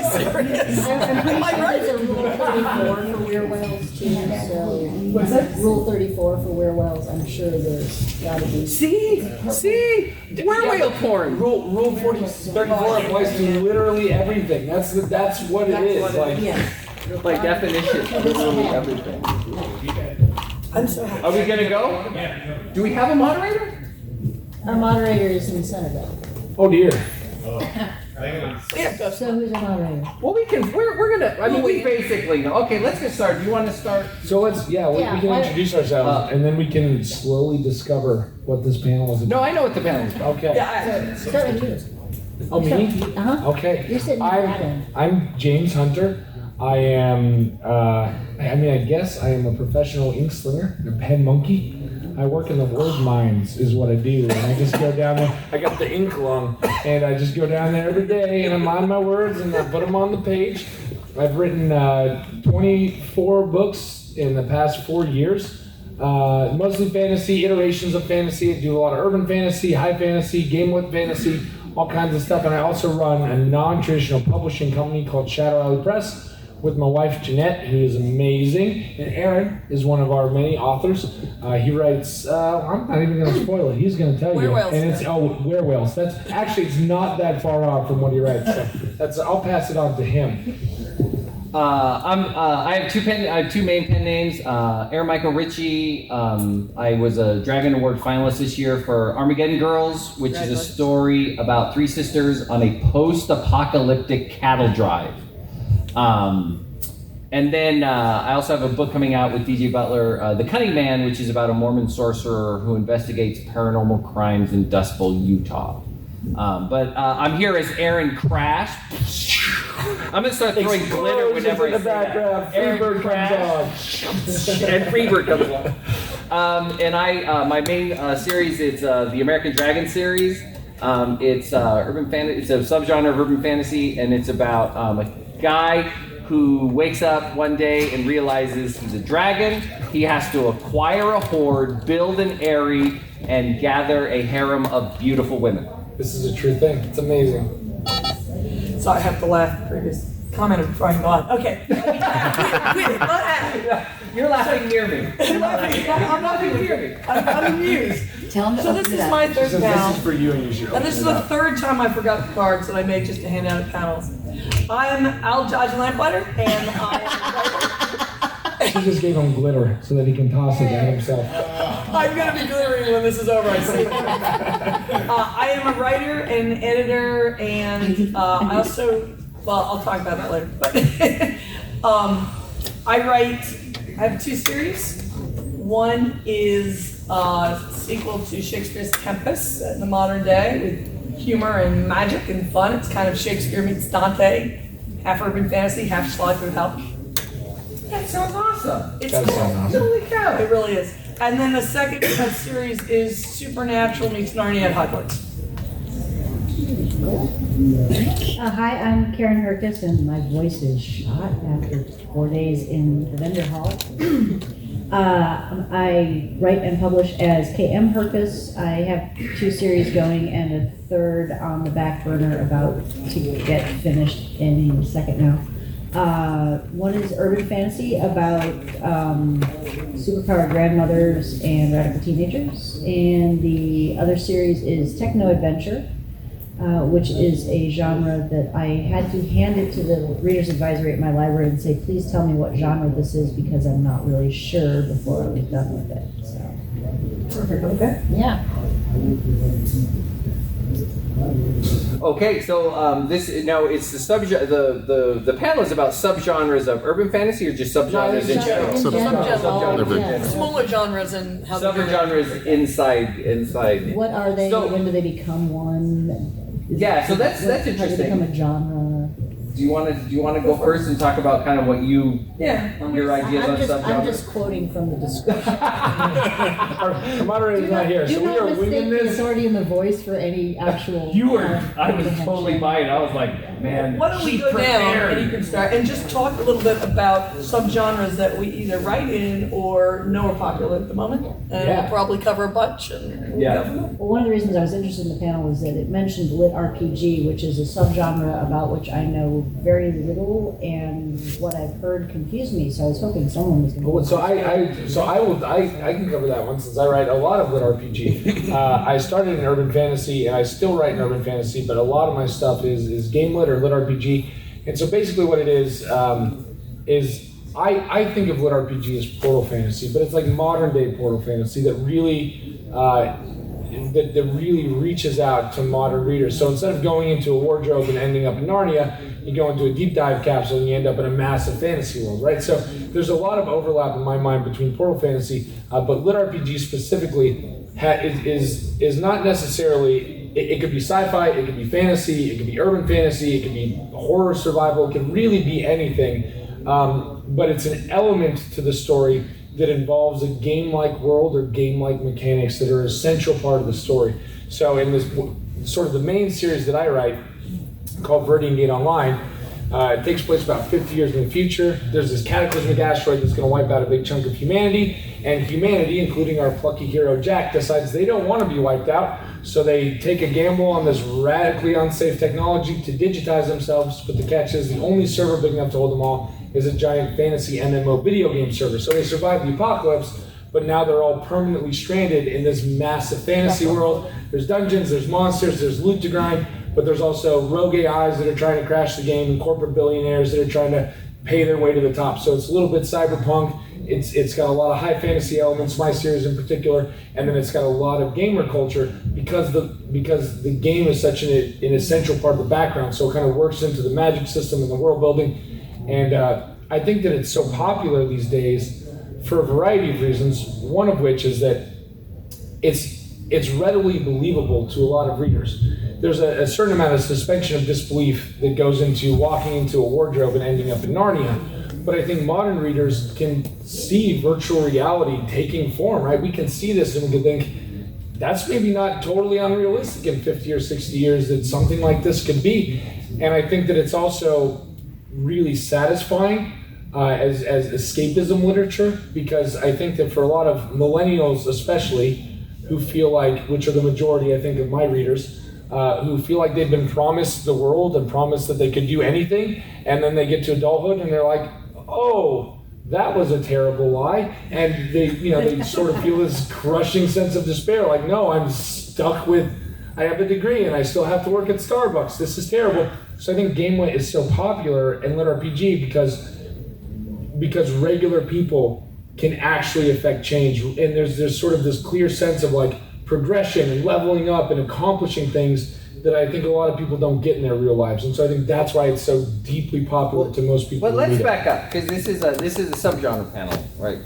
really serious. I'm pretty Am I sure right? there's a rule 34 for were-whales too, so. What's that? Rule 34 for were-whales, I'm sure there's gotta be. See? Whale porn. Rule 34 applies to literally everything. That's what it is. Like, Yeah. Like definition, literally everything. I'm so happy. Are we gonna go? Do we have a moderator? Our moderator is in Senegal. oh dear. Yeah, go. So who's our moderator? Well, we can. We're gonna. I mean, we basically know. Okay, let's get started. Do you want to start? So let's we can why- introduce ourselves and then we can slowly discover what this panel is about. No, I know what the panel is about. Okay. Yeah, Start with you. Oh, me? Uh-huh. Okay. You're sitting at that end. I'm James Hunter. I am, I guess I am a professional ink slinger, a pen monkey. I work in the word mines is what I do. And I just go down there, I got the ink lung, and I just go down there every day and I mine my words and I put them on the page. I've written 24 books in the past 4 years. Mostly fantasy, iterations of fantasy. I do a lot of urban fantasy, high fantasy, game with fantasy, all kinds of stuff. And I also run a non-traditional publishing company called Shadow Alley Press with my wife Jeanette, who is amazing. And Aaron is one of our many authors. He writes, I'm not even going to spoil it. He's going to tell you. Werewolves. And it's, werewolves. It's not that far off from what he writes. So I'll pass it on to him. I have two main pen names. Aaron Michael Ritchie. I was a Dragon Award finalist this year for Armageddon Girls, which is a story about 3 sisters on a post-apocalyptic cattle drive. And then I also have a book coming out with DJ Butler, The Cunning Man, which is about a Mormon sorcerer who investigates paranormal crimes in Dust Bowl, Utah. But I'm here as Aaron Crash. I'm gonna start throwing glitter whenever I say that. Aaron Crash. And Freebird comes along. And my main series is the American Dragon series. It's urban fantasy. It's a subgenre of urban fantasy, and it's about a guy who wakes up one day and realizes he's a dragon. He has to acquire a horde, build an eyrie, and gather a harem of beautiful women. This is a true thing. It's amazing. So I have to laugh at the previous comment before I go on. Okay. Go ahead. You're laughing near me. I'm laughing near me. I'm amused. Tell him to So open this it is up. my She third says this panel. is for you and you should And this is open the it up. third time I forgot the cards that I made just to hand out at panels. I'm Jagi, Lamplighter, and She just gave him glitter so that he can toss it at himself. I'm going to be glittering when this is over, I see. I am a writer and editor, and I also, well, I'll talk about that later. But I have 2 series. One is a sequel to Shakespeare's Tempest set in the modern day with humor and magic and fun. It's kind of Shakespeare meets Dante, half urban fantasy, half schlock with help. That sounds awesome. It's That cool. sounds awesome. Holy cow. It really is. And then the second series is Supernatural meets Narnia at Hogwarts. Hi, I'm Karen Herkes, and my voice is shot after 4 days in the vendor hall. I write and publish as KM Herkes. I have 2 series going and a third on the back burner about to get finished in a second now. One is urban fantasy about superpowered grandmothers and radical teenagers, and the other series is techno adventure, which is a genre that I had to hand it to the reader's advisory at my library and say, please tell me what genre this is because I'm not really sure before I was done with it. So, Perfect. Okay. yeah. Okay, so it's the subgenre. The panel is about subgenres of urban fantasy, or just subgenres in general. Subgenres. Smaller genres and how they do it. Subgenres inside. What are they? So- When do they become one? Yeah, so that's How do they interesting. become a genre? Do you want to go first and talk about kind of what Yeah. your ideas on I'm subgenres? just quoting from the description. Our moderator's not here, so Do we not are mistake winging the this. authority in the voice for any actual. I was totally buying it. I was like, man. Why don't we Keep go down prepared. and you can start and just talk a little bit about subgenres that we either write in or know are popular at the moment, and Yeah. we'll probably cover a bunch. And we'll Yeah. go from there. Well, one of the reasons I was interested in the panel was that it mentioned LitRPG, which is a subgenre about which I know very little, and what I've heard confused me. So I was hoping someone was going to. Well, I can cover that one since I write a lot of lit RPG. I started in urban fantasy and I still write in urban fantasy, but a lot of my stuff is game lit or lit RPG. And so basically what it is I think of lit RPG as portal fantasy, but it's like modern day portal fantasy that really that really reaches out to modern readers. So instead of going into a wardrobe and ending up in Narnia, you go into a deep dive capsule and you end up in a massive fantasy world, right? So there's a lot of overlap in my mind between portal fantasy, but lit RPG specifically is not necessarily. It could be sci-fi, it could be fantasy, it could be urban fantasy, it could be horror survival. It could really be anything, but it's an element to the story that involves a game-like world or game-like mechanics that are an essential part of the story. So in this sort of the main series that I write, called Viridian Gate Online, it takes place about 50 years in the future. There's this cataclysmic asteroid that's going to wipe out a big chunk of humanity, and humanity, including our plucky hero Jack, decides they don't want to be wiped out, so they take a gamble on this radically unsafe technology to digitize themselves, but the catch is the only server big enough to hold them all is a giant fantasy MMO video game server. So they survive the apocalypse, but now they're all permanently stranded in this massive fantasy world. There's dungeons, there's monsters, there's loot to grind, but there's also rogue AIs that are trying to crash the game and corporate billionaires that are trying to pay their way to the top. So it's a little bit cyberpunk. It's got a lot of high fantasy elements, my series in particular, and then it's got a lot of gamer culture because the game is such an essential part of the background. So it kind of works into the magic system and the world building. And I think that it's so popular these days for a variety of reasons, one of which is that it's readily believable to a lot of readers. There's a certain amount of suspension of disbelief that goes into walking into a wardrobe and ending up in Narnia. But I think modern readers can see virtual reality taking form, right? We can see this and we can think, that's maybe not totally unrealistic in 50 or 60 years that something like this could be. And I think that it's also really satisfying as escapism literature, because I think that for a lot of millennials especially, who feel like, which are the majority I think of my readers, who feel like they've been promised the world and promised that they could do anything, and then they get to adulthood and they're like, oh, that was a terrible lie, and they sort of feel this crushing sense of despair, like, no, I'm stuck with, I have a degree and I still have to work at Starbucks, this is terrible. So I think GameLit is so popular in LitRPG because regular people can actually affect change, and there's sort of this clear sense of like progression and leveling up and accomplishing things that I think a lot of people don't get in their real lives, and so I think that's why it's so deeply popular to most people. But let's back up, because this is a subgenre panel, right?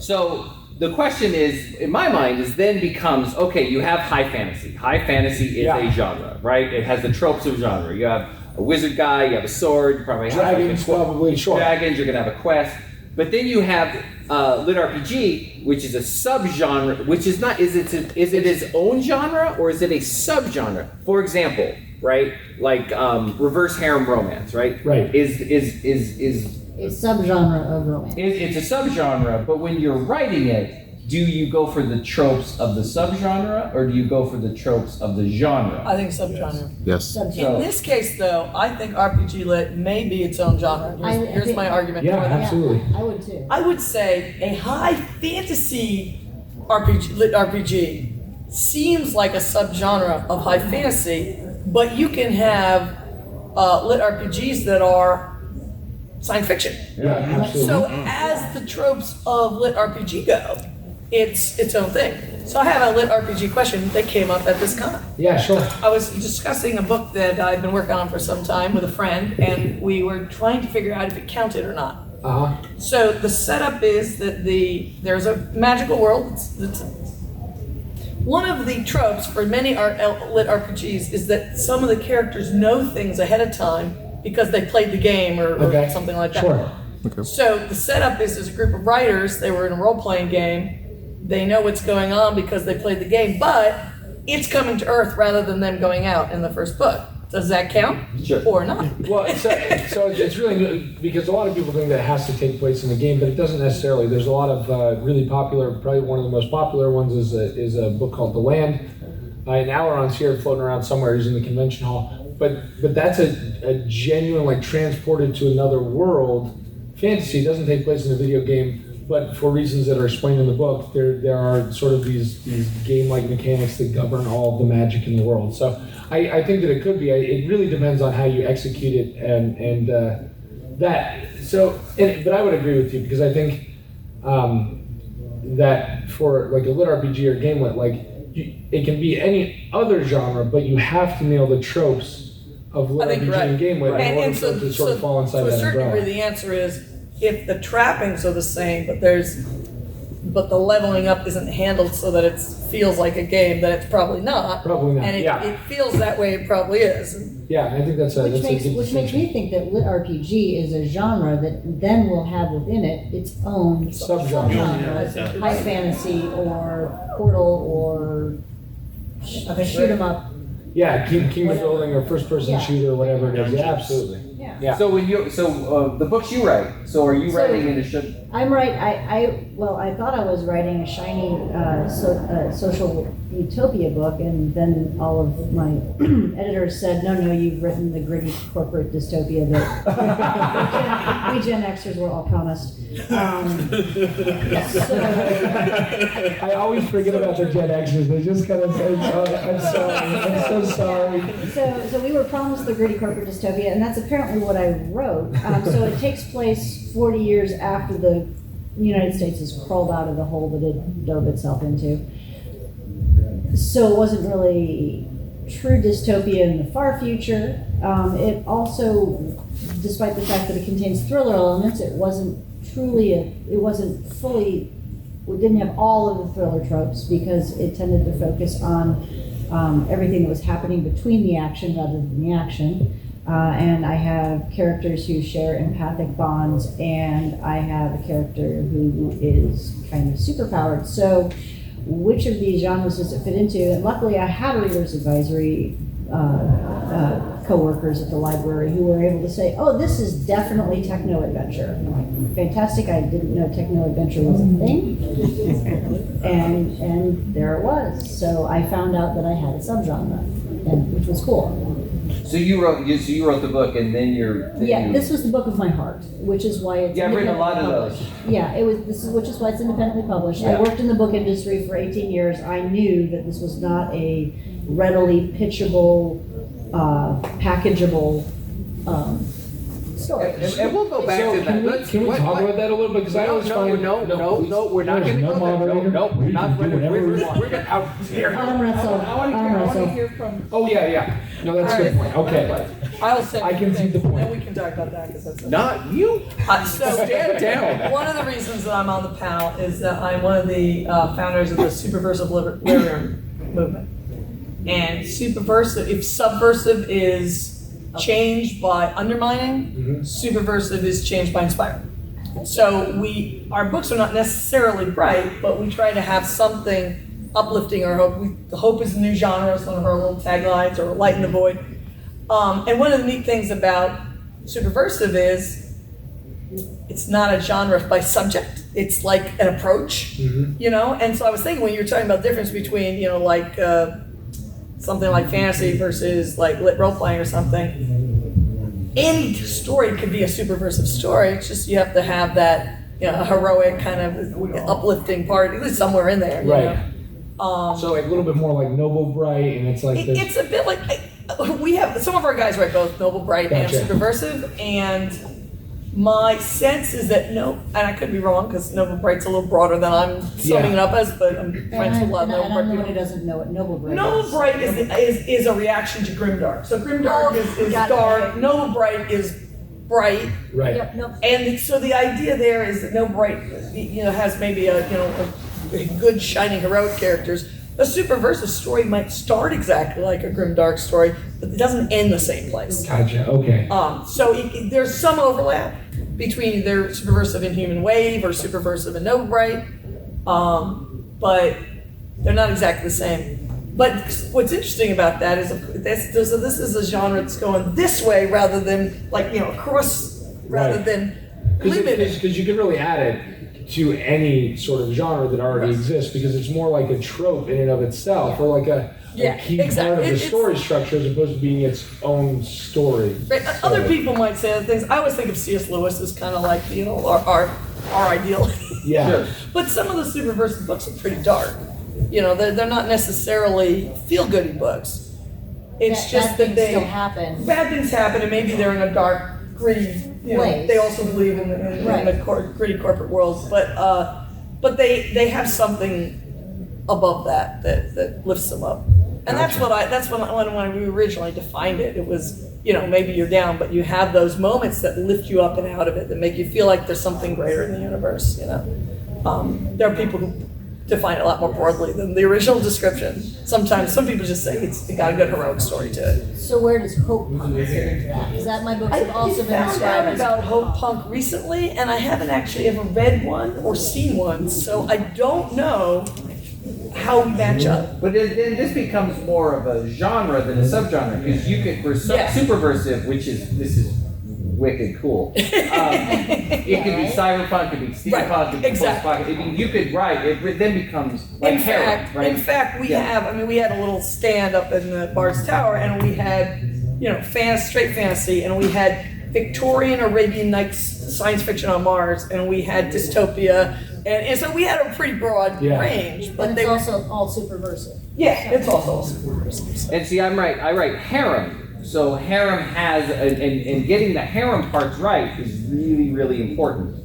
So the question is, in my mind, then becomes, okay, you have high fantasy. High fantasy is a genre, right? It has the tropes of genre. You have a wizard guy, you have a sword, you probably have dragons, probably, sure. Dragons, you're gonna have a quest. But then you have lit RPG, which is a subgenre, which is not. Is it its own genre or is it a subgenre? For example, right, like reverse harem romance, right? Right. Is A subgenre of romance. it's a subgenre, but when you're writing it, do you go for the tropes of the subgenre or do you go for the tropes of the genre? I think subgenre. Yes. In this case, though, I think RPG lit may be its own genre. Here's my argument Yeah, for that. absolutely. I would too. I would say a high fantasy lit RPG seems like a subgenre of high fantasy, but you can have lit RPGs that are science fiction. Yeah, absolutely. So as the tropes of lit RPG go, it's its own thing. So I have a lit RPG question that came up at this con. Yeah, sure. I was discussing a book that I've been working on for some time with a friend, and we were trying to figure out if it counted or not. So the setup is that there's a magical world. One of the tropes for many lit RPGs is that some of the characters know things ahead of time because they played the game or something like that. Sure. Okay. So the setup is there's a group of writers, they were in a role-playing game, they know what's going on because they played the game, but it's coming to Earth rather than them going out in the first book. Does that count? Sure. Or not? Well, so it's really good because a lot of people think that it has to take place in the game, but it doesn't necessarily. There's a lot of really popular, probably one of the most popular ones is a book called The Land. And Alaron's here floating around somewhere. He's in the convention hall. But that's a genuine, like, transported to another world fantasy. It doesn't take place in a video game, but for reasons that are explained in the book, there are sort of these game-like mechanics that govern all of the magic in the world. So I think that it could be. It really depends on how you execute it and that. So, but I would agree with you because I think that for like a lit RPG or game lit, like it can be any other genre, but you have to nail the tropes of lit RPG and game lit in order for it to sort of fall inside that to a certain umbrella. degree, the answer is if the trappings are the same, but the leveling up isn't handled so that it feels like a game, then it's probably not. Probably not. And Yeah. it feels that way, it probably is. Yeah, I think that's a Which good makes distinction. me think that lit RPG is a genre that then will have within it its own Subgenre. subgenre, high fantasy or portal or shoot 'em up. Yeah, King of Building or first person Yeah. shooter or whatever it is. Yeah, absolutely. Yeah. So the books you write. So are you writing in a show? I'm right. I thought I was writing a shiny social utopia book, and then all of my editors said, "No, you've written the gritty corporate dystopia that we Gen Xers were all promised." I always forget about the Gen Xers. They just kind of say, "Oh, I'm sorry. I'm so sorry." So we were promised the gritty corporate dystopia, and that's apparently what I wrote. So it takes place 40 years after the United States has crawled out of the hole that it dove itself into. So it wasn't really true dystopia in the far future. It also, despite the fact that it contains thriller elements, it didn't have all of the thriller tropes because it tended to focus on everything that was happening between the action rather than the action. And I have characters who share empathic bonds, and I have a character who is kind of superpowered. So which of these genres does it fit into? And luckily I had readers advisory co-workers at the library who were able to say, oh, this is definitely techno-adventure. And I'm like, fantastic, I didn't know techno-adventure was a thing. And there it was. So I found out that I had a subgenre, which was cool. So you wrote the book, and then This was the book of my heart, which is why it's I've written a lot of published. those. Yeah, which is why it's independently published. Yeah. I worked in the book industry for 18 years. I knew that this was not a readily pitchable, packageable story. And we'll go back So to that. can we talk about that a little bit? Because I always find No, we're not There's going to no go there. moderator. No, we're We not can going do to. whatever we want. We're going to out here. Arm wrestle. Arm wrestle. Oh yeah. No, that's a good point. Okay. I'll say. I can see the point. And we can talk about that because that's. Not you. So Stand down. one of the reasons that I'm on the panel is that I'm one of the founders of the Superversive Literary Movement. And if subversive is changed by undermining, superversive is changed by inspiring. So our books are not necessarily bright, but we try to have something uplifting or hope. The hope is the new genre, is one of our little taglines, or lighten the void. And one of the neat things about superversive is it's not a genre by subject. It's like an approach, And so I was thinking when you were talking about the difference between, something like fantasy versus like lit role playing or something. Any story could be a superversive story. It's just you have to have that, heroic kind of uplifting part, at least somewhere in there. you Right. know? So like a little bit more like Noble Bright, and it's like this. It's a bit like we have some of our guys write both Noble Bright and Gotcha. Superversive, and my sense is that and I could be wrong because Noble Bright's a little broader than I'm summing it up as, but I'm friends with a lot of Noble And Bright I'm the one people. who doesn't know what Noble Bright Noble is. Bright is a reaction to Grimdark. So Grimdark is got it. dark. Noble Bright is bright, Right. Yep, nope. and so the idea there is that Noble Bright, has maybe a good shining heroic characters. A superversive story might start exactly like a Grimdark story, but it doesn't end the same place. Gotcha. Okay. So there's some overlap between either Superversive and Human Wave or Superversive and Noble Bright, but they're not exactly the same. But what's interesting about that is this is a genre that's going this way rather than like, across, rather Right. than limited. Because you can really add it to any sort of genre that already exists, because it's more like a trope in and of itself, or like a key exactly. part of the It's- story structure as opposed to being its own story. Right. Other people might say other things. I always think of C.S. Lewis as kind of like, our ideal. Yeah. Sure. But some of the subversive books are pretty dark. They're not necessarily feel-goody books. It's just that things still happen. bad things happen, and maybe they're in a dark, gritty. Place. They also believe in the gritty corporate world, but they have something above that lifts them up, and that's when we originally defined it. It was maybe you're down, but you have those moments that lift you up and out of it, that make you feel like there's something greater in the universe. There are people who define it a lot more broadly than the original description. Sometimes some people just say it's got a good heroic story to it. So where does hope punk fit into that? Because my books have also been found described out as about Hope Punk recently, and I haven't actually ever read one or seen one, so I don't know how we match up. But then this becomes more of a genre than a subgenre, because you could, for Yeah. superversive, this is wicked cool. It could be cyberpunk, it could be steampunk, Right, it could be exactly. post-punk. I mean, you could write, it then becomes like harem, right? In fact, we had a little stand up in the Bard's Tower, and we had, straight fantasy, and we had Victorian Arabian Nights science fiction on Mars, and we had dystopia, and so we had a pretty broad range. but But it's also all superversive. it's also subversive. And see, I write harem. So harem has, and getting the harem parts right is really, really important.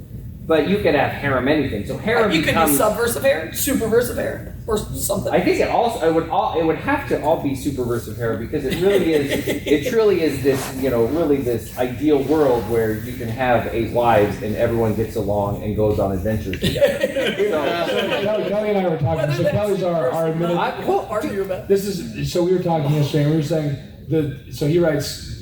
But you could have harem anything. So harem You could becomes, be subversive harem, superversive harem, or something. I think it would have to all be superversive harem, because it really is, it truly is this, really this ideal world where you can have 8 wives and everyone gets along and goes on adventures together. Kelly and I were talking. So Kelly's our administrator. We'll argue about. So we were talking yesterday, and we were saying so he writes,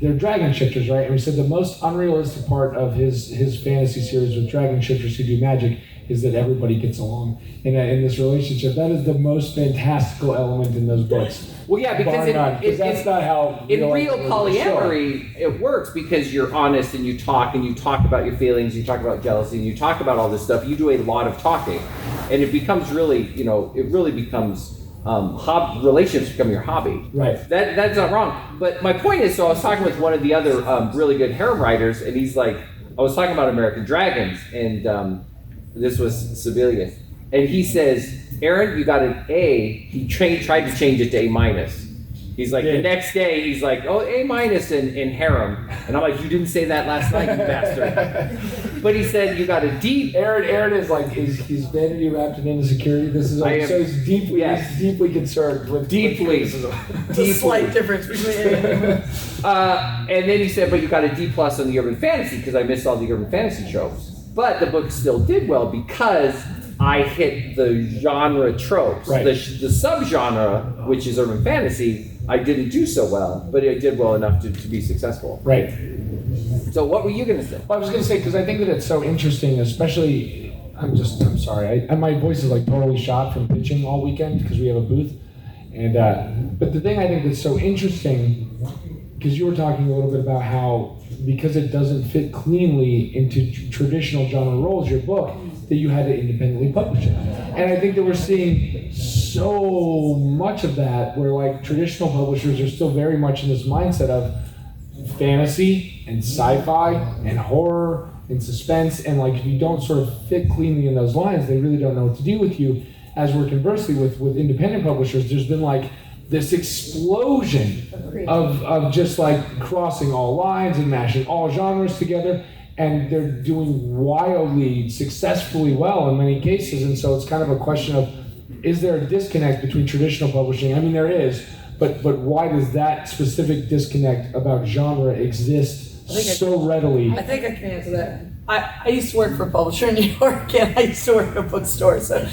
they're dragon shifters, right? And we said the most unrealistic part of his fantasy series with dragon shifters who do magic is that everybody gets along in this relationship. That is the most fantastical element in those books. Well, yeah, because Bar none, 'cause that's not how in life real is. polyamory, it works because you're honest and you talk about your feelings, you talk about jealousy, and you talk about all this stuff. You do a lot of talking, and it becomes really, it really becomes relationships become your hobby. Right. That's not wrong. But my point is, so I was talking with one of the other really good harem writers, and he's like, I was talking about American Dragons, and this was Sibelius, and he says, Aaron, you got an A. He tried to change it to A-. He's like, the next day, he's like, oh, A- in harem. And I'm like, you didn't say that last night, you bastard. But he said, you got a D. Aaron is like, he's vanity wrapped in insecurity. This is like, so he's deeply concerned with criticism. The slight difference between. And then he said, but you got a D+ on the urban fantasy, because I missed all the urban fantasy tropes. But the book still did well because I hit the genre tropes. Right. The subgenre, which is urban fantasy, I didn't do so well, but I did well enough to be successful. Right. So what were you going to say? Well, I was going to say, because I think that it's so interesting, especially, I'm sorry, my voice is like totally shot from pitching all weekend because we have a booth. And but the thing I think that's so interesting, because you were talking a little bit about how, because it doesn't fit cleanly into traditional genre roles, your book, that you had to independently publish it. And I think that we're seeing so much of that, where like traditional publishers are still very much in this mindset of fantasy and sci-fi and horror and suspense, and like if you don't sort of fit cleanly in those lines, they really don't know what to do with you. As we're conversely with independent publishers, there's been like this explosion of just like crossing all lines and mashing all genres together, and they're doing wildly successfully well in many cases. And so it's kind of a question of, is there a disconnect between traditional publishing? I mean, there is, but why does that specific disconnect about genre exist so readily? I think I can answer that. I used to work for a publisher in New York, and I used to work at a bookstore. So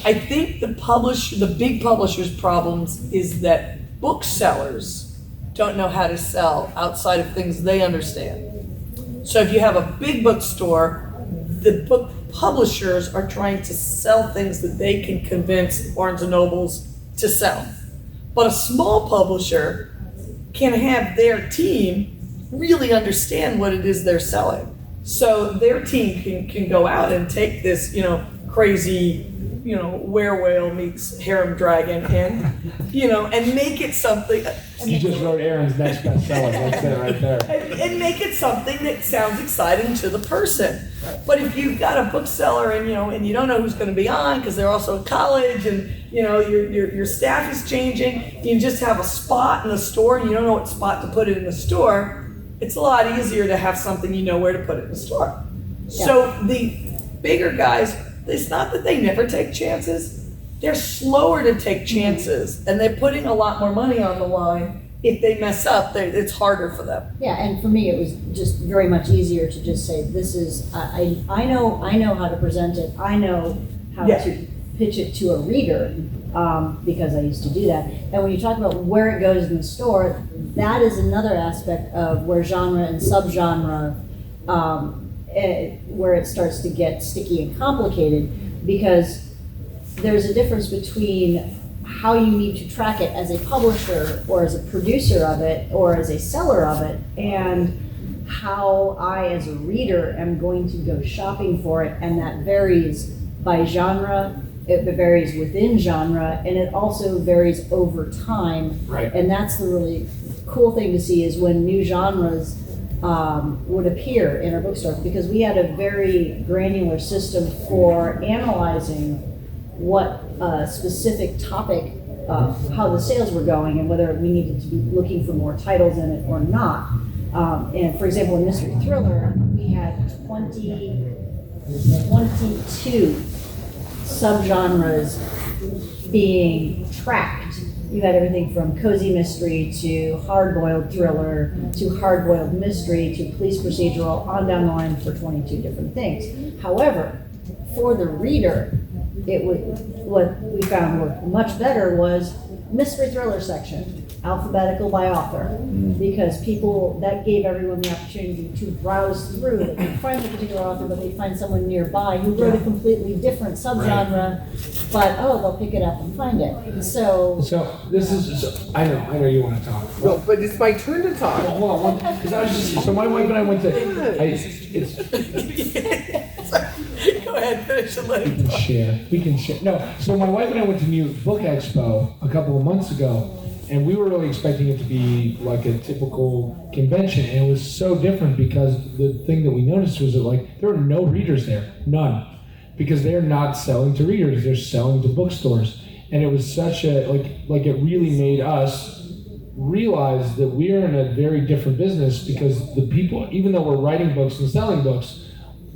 I think the big publishers' problems is that booksellers don't know how to sell outside of things they understand. So if you have a big bookstore, the book publishers are trying to sell things that they can convince Barnes and Nobles to sell. But a small publisher can have their team really understand what it is they're selling. So their team can go out and take this, crazy, were whale meets harem dragon and make it something. You just wrote Aaron's next bestseller. That's it right there. And make it something that sounds exciting to the person. But if you've got a bookseller and you don't know who's going to be on because they're also at college and your staff is changing, you just have a spot in the store and you don't know what spot to put it in the store, it's a lot easier to have something you know where to put it in the store. Yeah. So the bigger guys, it's not that they never take chances. They're slower to take chances, and they're putting a lot more money on the line. If they mess up, it's harder for them. Yeah, and for me, it was just very much easier to just say, this is, I know how to present it. I know how Yeah. to pitch it to a reader, because I used to do that. And when you talk about where it goes in the store, that is another aspect of where genre and subgenre, where it starts to get sticky and complicated, because there's a difference between how you need to track it as a publisher or as a producer of it or as a seller of it, and how I as a reader am going to go shopping for it. And that varies by genre, it varies within genre, and it also varies over time. Right. And that's the really cool thing to see, is when new genres would appear in our bookstores, because we had a very granular system for analyzing what specific topic, how the sales were going, and whether we needed to be looking for more titles in it or not. And for example, in mystery thriller, we had 22 subgenres being tracked. You had everything from cozy mystery to hard-boiled thriller to hard-boiled mystery to police procedural, on down the line for 22 different things. However, for the reader, what we found worked much better was mystery thriller section, alphabetical by author, because that gave everyone the opportunity to browse through. They could find a particular author, but they'd find someone nearby who wrote a completely different subgenre, but they'll pick it up and find it. So this is, I know you want to talk. No, but it's my turn to talk. Hold on, because so my wife and I went to, Go ahead, finish and let we him can talk. share. We can share. No, so my wife and I went to New York Book Expo a couple of months ago, and we were really expecting it to be like a typical convention, and it was so different because the thing that we noticed was that there were no readers there, none, because they're not selling to readers, they're selling to bookstores, and it was such a like it really made us realize that we are in a very different business, because the people, even though we're writing books and selling books,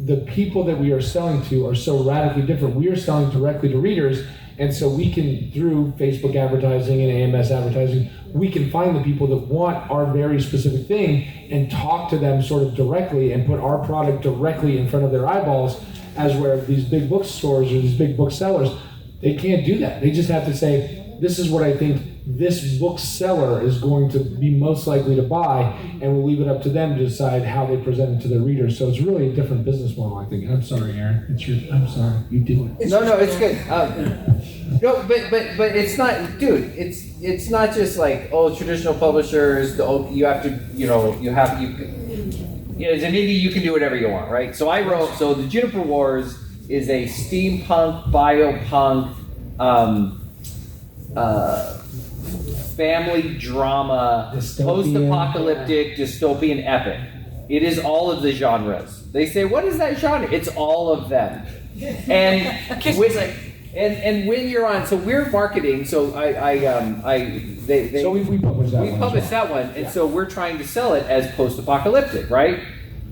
the people that we are selling to are so radically different. We are selling directly to readers, and so we can, through Facebook advertising and AMS advertising, we can find the people that want our very specific thing and talk to them sort of directly and put our product directly in front of their eyeballs, as where these big bookstores or these big booksellers, they can't do that. They just have to say, this is what I think this bookseller is going to be most likely to buy, and we'll leave it up to them to decide how they present it to their readers. So it's really a different business model, I think. I'm sorry, Aaron. I'm sorry. You do it. No, it's good. No, but it's not, dude. It's not just like, traditional publishers. You have to, as an indie, you can do whatever you want, right? So the Juniper Wars is a steampunk, biopunk, family drama, post-apocalyptic, dystopian epic. It is all of the genres. They say, what is that genre? It's all of them. And when you're on, so we're marketing. So we published that one. We published that one, and so we're trying to sell it as post-apocalyptic, right?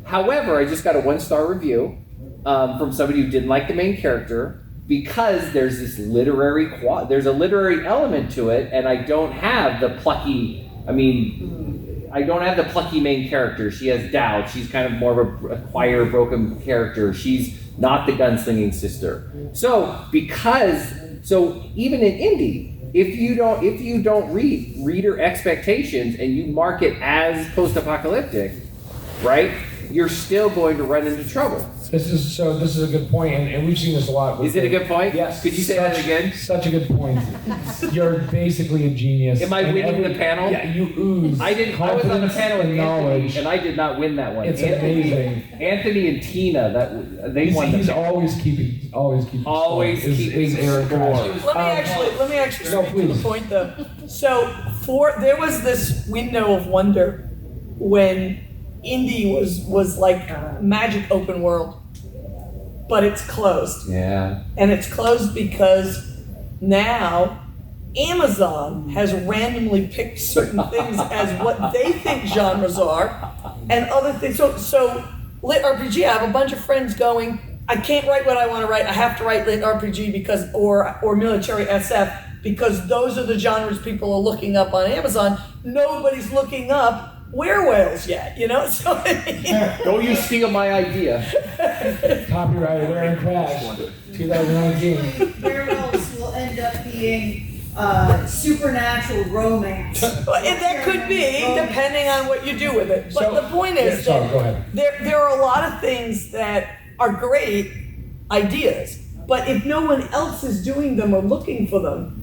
However, I just got a 1-star review from somebody who didn't like the main character, because there's this there's a literary element to it, and I don't have the plucky main character. She has doubt. She's kind of more of a quiet, broken character. She's not the gunslinging sister. So even in indie, if you don't read reader expectations and you market as post-apocalyptic, right? you're still going to run into trouble. This is a good point, and we've seen this a lot. Is it a good point? Yes. Could you say that again? Such a good point. You're basically a genius. Am I And winning the panel? Yeah, you ooze. I was on the confidence panel with and Anthony, knowledge. and I did not win that one. It's amazing. Anthony and Tina, they won. He's the always keeping Always keeping Aaron score. Crash. Let me actually No, speak to the please. point though. So there was this window of wonder when indie was like magic open world, but it's closed. Yeah. And it's closed because now Amazon has randomly picked certain things as what they think genres are, and other things. So LitRPG, I have a bunch of friends going, I can't write what I want to write. I have to write LitRPG because, or military SF, because those are the genres people are looking up on Amazon. Nobody's looking up werewolves yet, you know? So Don't you steal my idea. Copyrighted Aaron Crash, 2019. Werewolves will end up being supernatural romance. And that could be, depending on what you do with it. But the point is go that ahead. there are a lot of things that are great ideas, but if no one else is doing them or looking for them,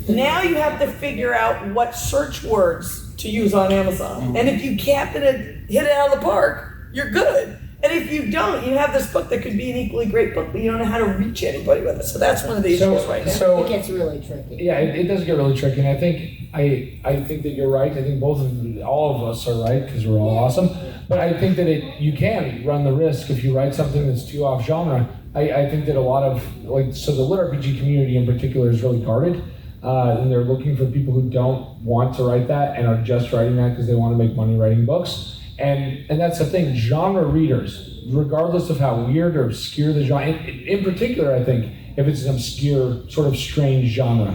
now you have to figure out what search words to use on Amazon. And if you can't hit it out of the park, you're good. And if you don't, you have this book that could be an equally great book, but you don't know how to reach anybody with it. So that's one of the issues right now. It gets really tricky. Yeah, it does get really tricky, and I think that you're right. I think all of us are right because we're all awesome. But I think that you can run the risk if you write something that's too off genre. I think that a lot of the LitRPG community in particular is really guarded, and they're looking for people who don't want to write that and are just writing that because they want to make money writing books. And that's the thing. Genre readers, regardless of how weird or obscure the genre, in particular, I think if it's an obscure, sort of strange genre,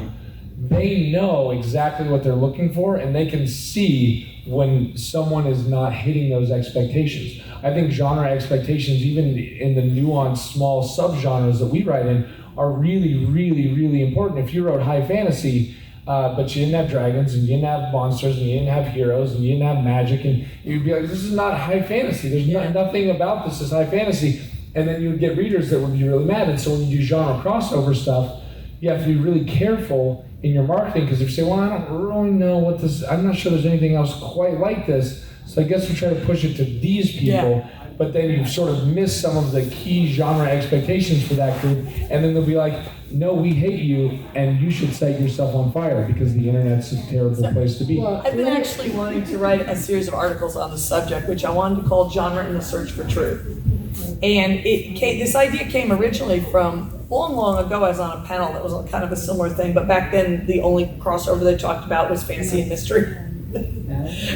they know exactly what they're looking for, and they can see when someone is not hitting those expectations. I think genre expectations, even in the nuanced small subgenres that we write in, are really, really, really important. If you wrote high fantasy, but you didn't have dragons, and you didn't have monsters, and you didn't have heroes, and you didn't have magic, and you'd be like, this is not high fantasy. There's nothing about this is high fantasy. And then you would get readers that would be really mad. And so when you do genre crossover stuff, you have to be really careful in your marketing, because if you say, well, I don't really know what this, I'm not sure there's anything else quite like this, so I guess we try to push it to these people. But then you sort of miss some of the key genre expectations for that group, and then they'll be like, no, we hate you, and you should set yourself on fire because the internet's a terrible place to be. I've been actually wanting to write a series of articles on the subject, which I wanted to call Genre in the Search for Truth. And this idea came originally from, long ago, I was on a panel that was kind of a similar thing, but back then the only crossover they talked about was fantasy and mystery.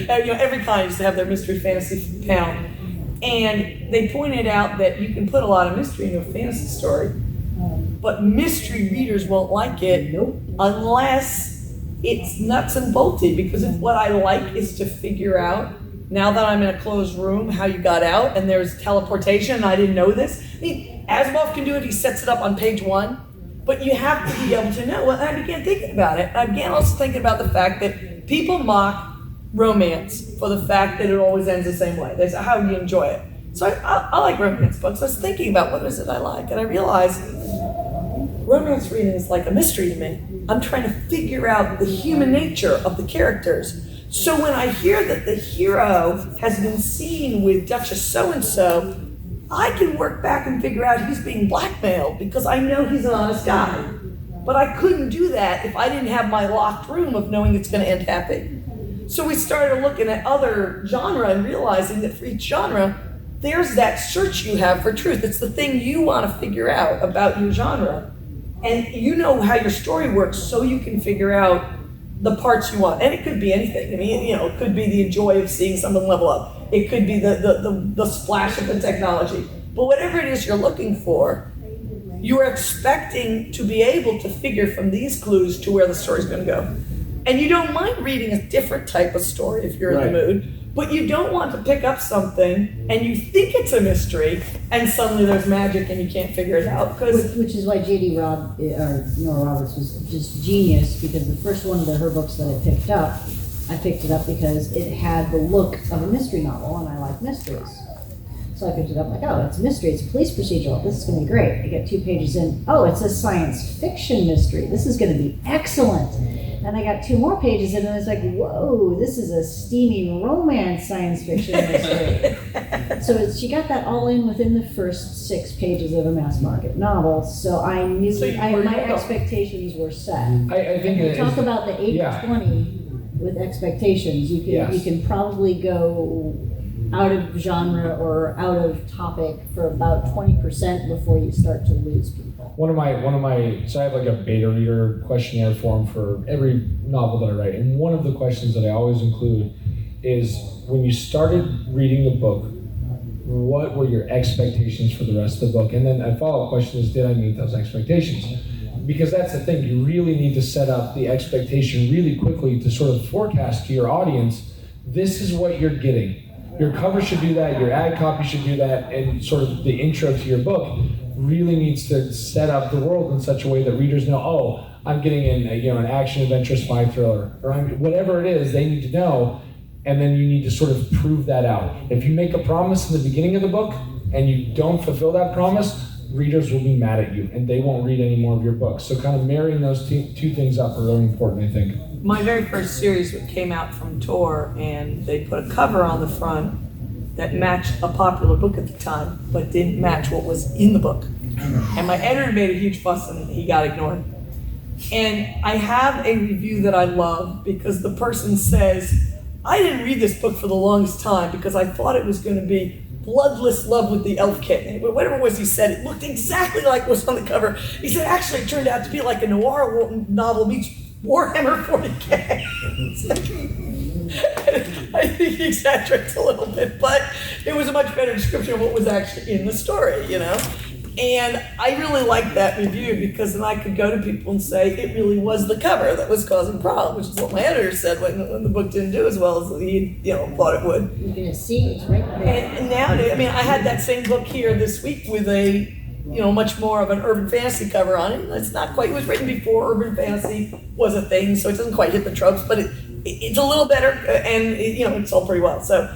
Every con used to have their mystery fantasy panel. And they pointed out that you can put a lot of mystery into a fantasy story, but mystery readers won't like it unless it's nuts and bolty, because if what I like is to figure out, now that I'm in a closed room, how you got out, and there's teleportation, and I didn't know this. I mean, Asimov can do it, he sets it up on page 1, but you have to be able to know. Well, I began thinking about it. I began also thinking about the fact that people mock romance for the fact that it always ends the same way. They say, how do you enjoy it? So I like romance books. I was thinking about what is it I like, and I realized romance reading is like a mystery to me. I'm trying to figure out the human nature of the characters. So when I hear that the hero has been seen with Duchess so-and-so, I can work back and figure out he's being blackmailed because I know he's an honest guy. But I couldn't do that if I didn't have my locked room of knowing it's going to end happy. So we started looking at other genre and realizing that for each genre, there's that search you have for truth. It's the thing you want to figure out about your genre. And you know how your story works, so you can figure out the parts you want. And it could be anything. I mean, it could be the joy of seeing someone level up. It could be the splash of the technology. But whatever it is you're looking for, you are expecting to be able to figure from these clues to where the story's going to go. And you don't mind reading a different type of story if you're in the mood, but you don't want to pick up something and you think it's a mystery and suddenly there's magic and you can't figure it out. Which is why Nora Roberts was just genius, because the first one of her books that I picked it up because it had the look of a mystery novel, and I like mysteries. So I picked it up like, oh, it's a mystery, it's a police procedural, this is gonna be great. I get 2 pages in, oh, it's a science fiction mystery, this is gonna be excellent. And I got 2 more pages in and it's like, whoa, this is a steamy romance science fiction mystery. So she got that all in within the first 6 pages of a mass market novel, so I knew, So my expectations were set. I think We talk about the 80-20 with expectations. You can probably go out of genre or out of topic for about 20% before you start to lose people. One of my, so I have like a beta reader questionnaire form for every novel that I write, and one of the questions that I always include is, when you started reading the book, what were your expectations for the rest of the book? And then a follow-up question is, did I meet those expectations? Because that's the thing, you really need to set up the expectation really quickly to sort of forecast to your audience, this is what you're getting. Your cover should do that, your ad copy should do that, and sort of the intro to your book really needs to set up the world in such a way that readers know, oh, I'm getting an action adventure spy thriller, or whatever it is, they need to know, and then you need to sort of prove that out. If you make a promise in the beginning of the book and you don't fulfill that promise, readers will be mad at you and they won't read any more of your books. So kind of marrying those two things up are really important, I think. My very first series came out from Tor, and they put a cover on the front that matched a popular book at the time, but didn't match what was in the book. And my editor made a huge fuss and he got ignored. And I have a review that I love because the person says, I didn't read this book for the longest time because I thought it was going to be bloodless love with the elf kitten. Whatever it was he said, it looked exactly like what was on the cover. He said, actually, it turned out to be like a noir novel meets Warhammer 40K. I think he exaggerates a little bit, but it was a much better description of what was actually in the story, you know? And I really liked that review because then I could go to people and say it really was the cover that was causing problems, which is what my editor said when the book didn't do as well as he thought it would. You're gonna see it's right there. And nowadays, I mean, I had that same book here this week with a much more of an urban fantasy cover on it. It's not quite, it was written before urban fantasy was a thing, so it doesn't quite hit the tropes, but it's a little better, and it sold pretty well. So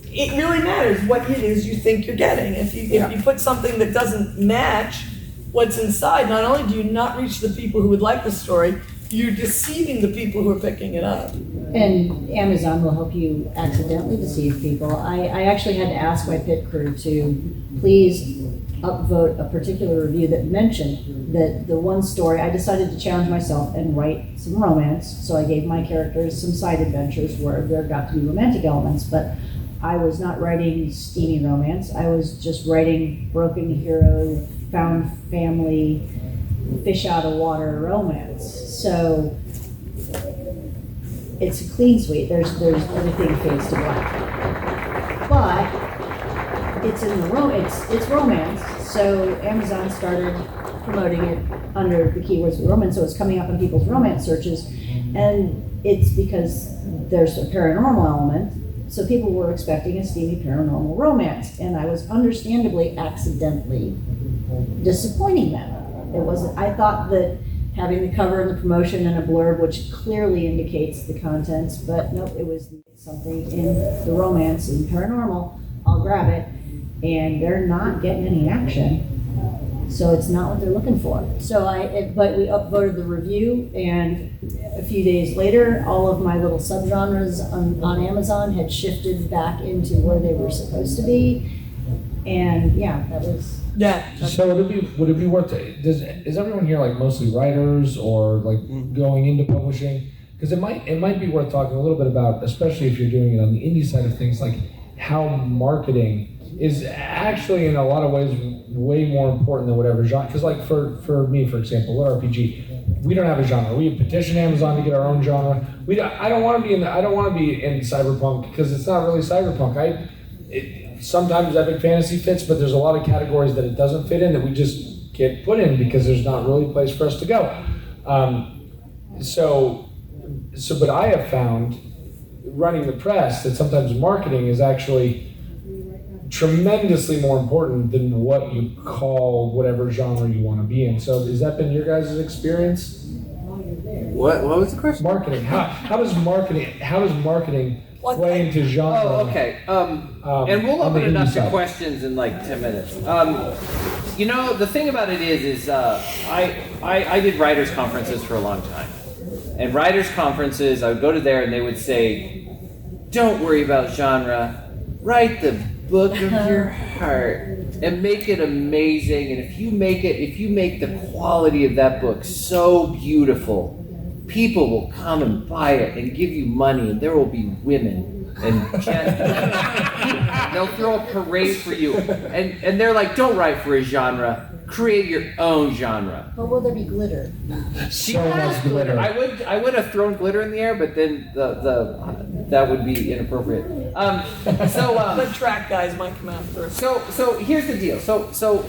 it really matters what it is you think you're getting. If you put something that doesn't match what's inside, not only do you not reach the people who would like the story, you're deceiving the people who are picking it up. And Amazon will help you accidentally deceive people. I actually had to ask my pit crew to please upvote a particular review that mentioned that the one story, I decided to challenge myself and write some romance. So I gave my characters some side adventures where there got to be romantic elements, but I was not writing steamy romance. I was just writing broken hero, found family, fish out of water romance. So it's a clean sweep. There's everything fades to black. But it's in the it's romance. So Amazon started promoting it under the keywords romance. So it's coming up in people's romance searches, and it's because there's a paranormal element. So people were expecting a steamy paranormal romance, and I was understandably accidentally disappointing them. It wasn't. I thought that having the cover and the promotion and a blurb, which clearly indicates the contents, but nope, it was something in the romance and paranormal. I'll grab it, and they're not getting any action. So it's not what they're looking for. But we upvoted the review, and a few days later, all of my little subgenres on Amazon had shifted back into where they were supposed to be. And yeah, that was. Yeah. So would it be worth it? Is everyone here like mostly writers or like going into publishing? Because it might be worth talking a little bit about, especially if you're doing it on the indie side of things, like how marketing is actually in a lot of ways way more important than whatever genre. Because like for me, for example, LitRPG, we don't have a genre. We have petitioned Amazon to get our own genre. I don't want to be in cyberpunk because it's not really cyberpunk. Sometimes epic fantasy fits, but there's a lot of categories that it doesn't fit in that we just get put in because there's not really a place for us to go. But I have found running the press that sometimes marketing is actually tremendously more important than what you call whatever genre you want to be in. So has that been your guys' experience? What was the question? Marketing. How does marketing play into genre. Oh, okay. And we'll on the open it up indie to side. questions in like 10 minutes. You know, the thing about it is I did writers' conferences for a long time. And writers' conferences, I would go to there and they would say, don't worry about genre, write the book of your heart and make it amazing. And if you make the quality of that book so beautiful, people will come and buy it and give you money, and there will be women and they'll throw a parade for you. And they're like, don't write for a genre, create your own genre. But will there be glitter? She So has much glitter. I would have thrown glitter in the air, but then that would be inappropriate. The track guys might come out first. So here's the deal. So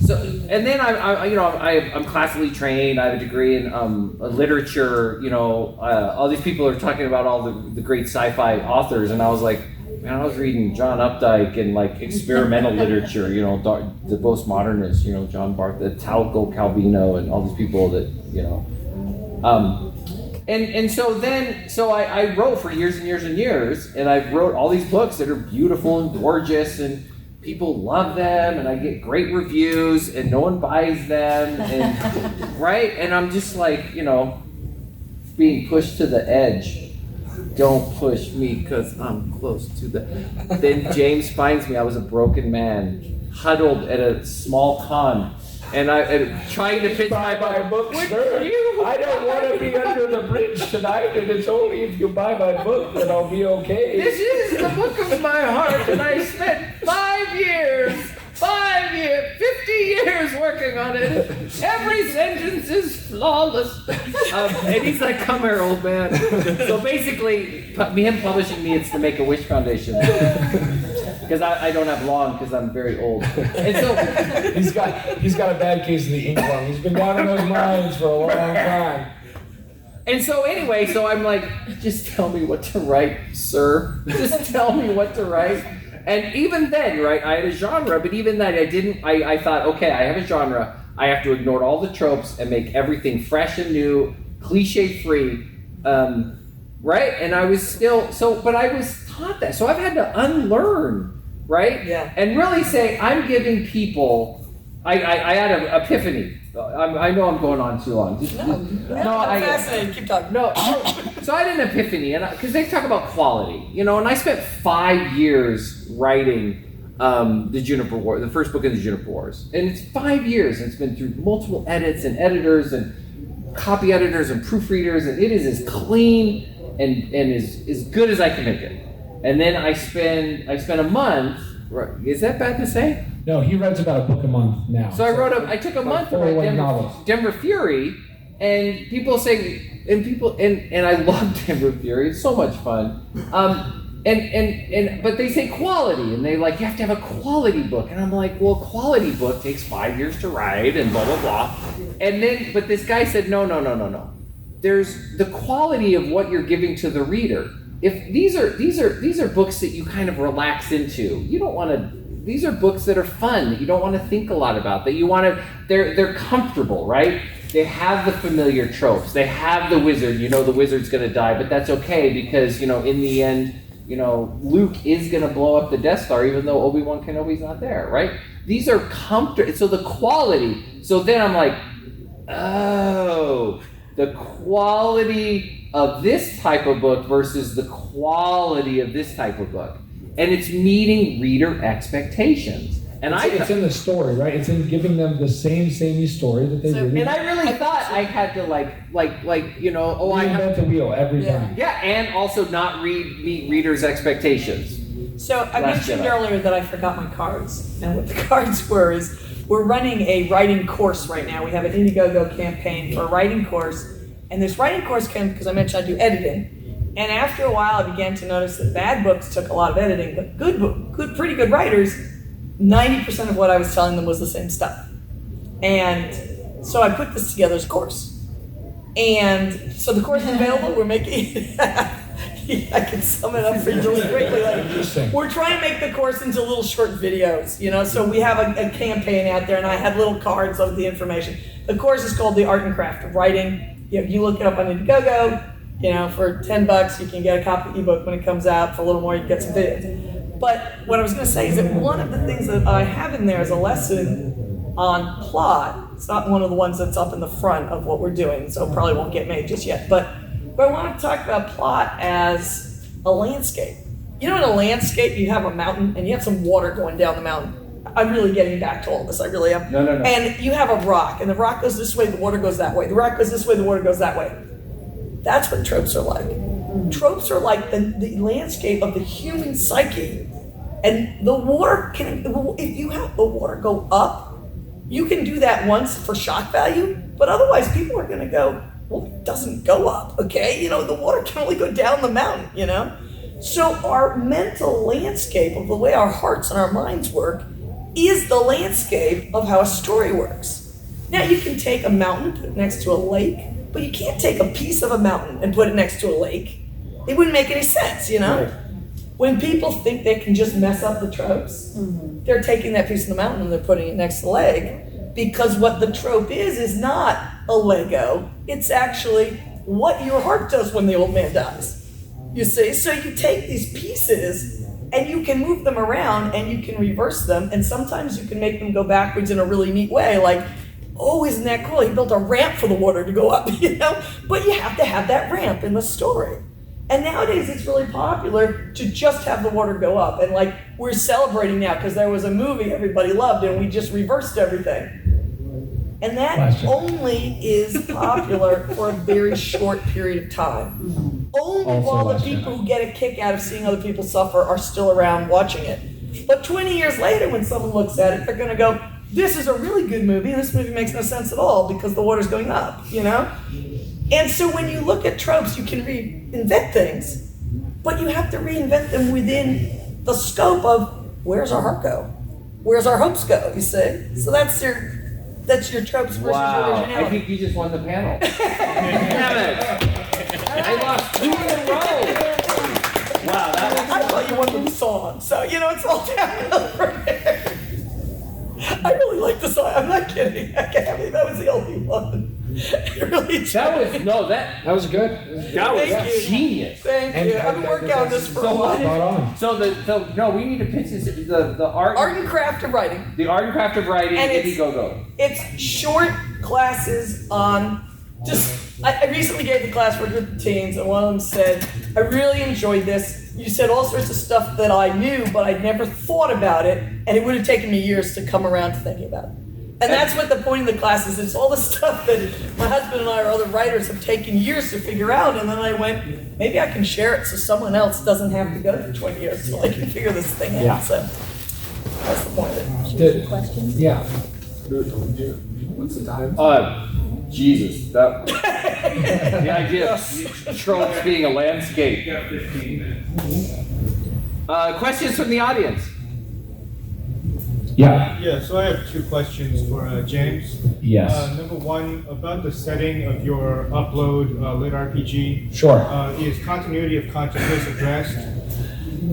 and then I'm classically trained. I have a degree in literature. You know, all these people are talking about all the great sci-fi authors, and I was like, man, I was reading John Updike and like experimental literature. You know, the postmodernists. You know, John Barth, the Talco Calvino, and all these people that you know. And so I wrote for years and years and years, and I wrote all these books that are beautiful and gorgeous, and people love them, and I get great reviews, and no one buys them, and right? And I'm just like, you know, being pushed to the edge. Don't push me, because I'm close to the... Then James finds me. I was a broken man, huddled at a small con, and trying to pitch my book, sir. I don't want to be under the bridge tonight, and it's only if you buy my book that I'll be okay. This is the book of my heart, and I spent 50 years working on it. Every sentence is flawless. And he's like, come here, old man. So basically, him publishing me, it's the Make-A-Wish Foundation. Because I don't have long, because I'm very old. And so he's got a bad case of the inkwell. He's been down in those mines for a long time. And so anyway, so I'm like, just tell me what to write, sir. Just tell me what to write. And even then, right, I had a genre, but even then I thought, okay, I have a genre. I have to ignore all the tropes and make everything fresh and new, cliche-free, right? And I was but I was taught that. So I've had to unlearn, right? Yeah. And really say, I'm giving people, I had an epiphany. I know I'm going on too long. I'm fascinated. Keep talking. No, so I had an epiphany, and because they talk about quality, you know, and I spent 5 years writing the Juniper War, the first book in the Juniper Wars, and it's 5 years, and it's been through multiple edits and editors and copy editors and proofreaders, and it is as clean and as good as I can make it. And then I spent a month. Is that bad to say? No, he writes about a book a month now. So I took a month to write Denver Fury, and people say, and I love Denver Fury. It's so much fun. But they say quality, and they like, you have to have a quality book. And I'm like, well, a quality book takes 5 years to write, and blah, blah, blah. But this guy said, no. There's the quality of what you're giving to the reader. If these are books that you kind of relax into. You don't want to. These are books that are fun, that you don't want to think a lot about, that you want to, they're comfortable, right? They have the familiar tropes. They have the wizard. You know the wizard's going to die, but that's okay because, you know, in the end, you know, Luke is going to blow up the Death Star even though Obi-Wan Kenobi's not there, right? These are comfortable. So the quality. So then I'm like, oh, the quality of this type of book versus the quality of this type of book. And it's meeting reader expectations. And it's in the story, right? It's in giving them the samey story that they really. And I really thought I had to like you know, reinvent the wheel every time. Yeah, and also not meet readers' expectations. So I mentioned earlier that I forgot my cards, and what the cards were is we're running a writing course right now. We have an Indiegogo campaign for a writing course, and this writing course came because I mentioned I do editing. And after a while, I began to notice that bad books took a lot of editing, but pretty good writers, 90% of what I was telling them was the same stuff. And so I put this together as a course. And so the course is available. We're making I can sum it up for you really quickly. Like, we're trying to make the course into little short videos, you know. So we have a campaign out there, and I had little cards of the information. The course is called The Art and Craft of Writing. You look it up on Indiegogo. You know, for $10 you can get a copy of the ebook when it comes out. For a little more, you can get some videos. But what I was going to say is that one of the things that I have in there is a lesson on plot. It's not one of the ones that's up in the front of what we're doing, so it probably won't get made just yet. But I want to talk about plot as a landscape. You know, in a landscape, you have a mountain and you have some water going down the mountain. I'm really getting back to all this. I really am. No. And you have a rock, and the rock goes this way, the water goes that way. The rock goes this way, the water goes that way. That's what tropes are like. Tropes are like the landscape of the human psyche. And the water can, if you have the water go up, you can do that once for shock value, but otherwise people are gonna go, well, it doesn't go up, okay? You know, the water can only go down the mountain, you know? So our mental landscape of the way our hearts and our minds work is the landscape of how a story works. Now you can take a mountain, put it next to a lake, but you can't take a piece of a mountain and put it next to a lake. It wouldn't make any sense, you know? Right. When people think they can just mess up the tropes, they're taking that piece of the mountain and they're putting it next to the lake, because what the trope is not a Lego. It's actually what your heart does when the old man dies. You see? So you take these pieces and you can move them around and you can reverse them, and sometimes you can make them go backwards in a really neat way, like, oh, isn't that cool? He built a ramp for the water to go up, you know? But you have to have that ramp in the story. And nowadays it's really popular to just have the water go up. And like, we're celebrating now because there was a movie everybody loved and we just reversed everything. And that only is popular for a very short period of time. Only Also while the last people who get a kick out of seeing other people suffer are still around watching it. But 20 years later, when someone looks at it, they're gonna go, this is a really good movie. This movie makes no sense at all because the water's going up, you know? And so when you look at tropes, you can reinvent things, but you have to reinvent them within the scope of where's our heart go? Where's our hopes go, you see? So that's your tropes versus your originality. I think you just won the panel. Damn it! I lost 2 in a row. Wow, I thought you won the song, so you know it's all downhill from there. I really like the song. I'm not kidding. I can't believe that was the only one. Really That was good. That was Thank you. genius. Thank you. I've been working on this for a while. So we need to pitch this. The art and craft of writing. The art and craft of writing. And Indiegogo. It's short classes on just. I recently gave the class for a group of teens, and one of them said, "I really enjoyed this. You said all sorts of stuff that I knew, but I'd never thought about it, and it would have taken me years to come around to thinking about it." And that's what the point of the class is. It's all the stuff that my husband and I or other writers have taken years to figure out. And then I went, maybe I can share it so someone else doesn't have to go through 20 years so I can figure this thing out. Yeah. So that's the point of it. Questions? Yeah. What's the time? Jesus. The idea of tropes being a landscape. 15 minutes. Questions from the audience? Yeah. Yeah, so I have 2 questions for James. Yes. Number 1, about the setting of your upload, LitRPG. Sure. Is continuity of consciousness addressed?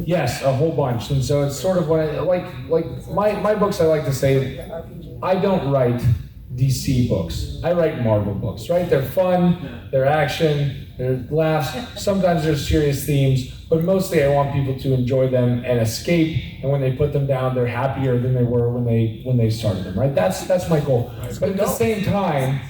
Yes, a whole bunch. And so it's sort of what I like my books. I like to say, I don't write DC books. I write Marvel books. Right? They're fun. They're action. They're laughs. Sometimes there's serious themes, but mostly I want people to enjoy them and escape. And when they put them down, they're happier than they were when they started them. Right? That's my goal. But at the same time,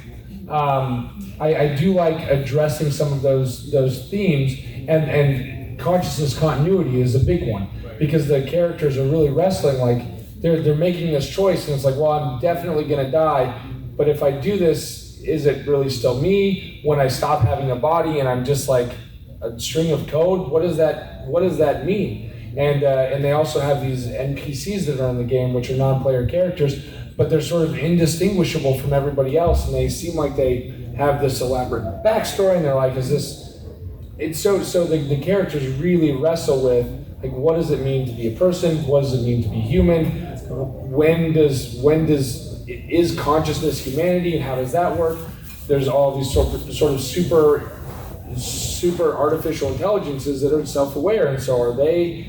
I do like addressing some of those themes, and consciousness continuity is a big one, because the characters are really wrestling, like they're making this choice, and it's like, well, I'm definitely gonna die, but if I do this, is it really still me when I stop having a body and I'm just like a string of code? What does that mean? And they also have these NPCs that are in the game, which are non-player characters, but they're sort of indistinguishable from everybody else, and they seem like they have this elaborate backstory, and they're like, is this? It's so the characters really wrestle with, like, what does it mean to be a person? What does it mean to be human? Is consciousness humanity, and how does that work? There's all these sort of super artificial intelligences that are self-aware, and so are they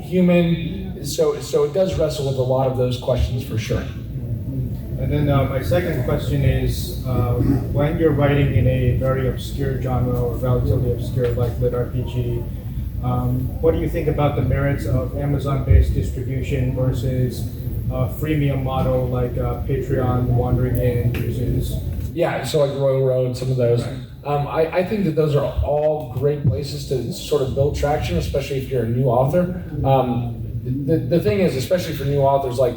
human? So it does wrestle with a lot of those questions for sure. And then my second question is, when you're writing in a very obscure genre or relatively obscure like LitRPG, what do you think about the merits of Amazon-based distribution versus a freemium model like Patreon, Wandering In uses? Yeah, so like Royal Road, some of those. I think that those are all great places to sort of build traction, especially if you're a new author. The thing is, especially for new authors, like